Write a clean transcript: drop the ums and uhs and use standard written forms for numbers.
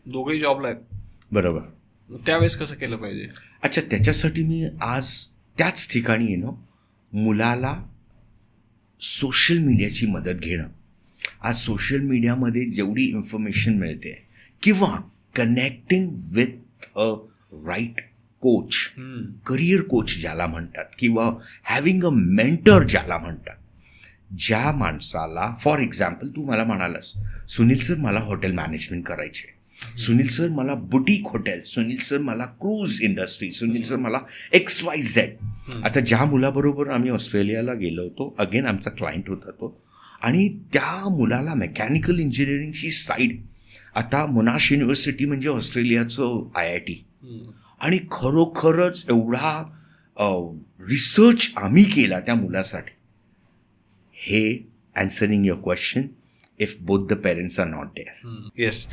दोघेही जॉबला आहेत. बरोबर. मग त्यावेळेस कसं केलं पाहिजे? अच्छा, त्याच्यासाठी मी आज त्याच ठिकाणी मुलाला सोशल मीडियाची मदत घेणं. आज सोशल मीडियामध्ये जेवढी इन्फॉर्मेशन मिळते किंवा connecting with a right coach, career coach ज्याला म्हणतात, किंवा हॅव्हिंग अ मेंटर ज्याला म्हणतात, ज्या माणसाला, फॉर एक्झाम्पल तू मला म्हणालास सुनील सर मला हॉटेल मॅनेजमेंट करायचे, सुनील सर मला बुटीक हॉटेल, सुनील सर मला क्रूज इंडस्ट्री, सुनील सर मला XYZ. आता ज्या मुलाबरोबर आम्ही ऑस्ट्रेलियाला गेलो होतो, अगेन आमचा क्लायंट होता तो, आणि त्या मुलाला मेकॅनिकल इंजिनिअरिंगची साईड, आता मोनाश युनिव्हर्सिटी म्हणजे ऑस्ट्रेलियाचं IIT, आणि खरोखरच एवढा रिसर्च आम्ही केला त्या मुलासाठी. हे answering your question, if both the parents are not there. Yes.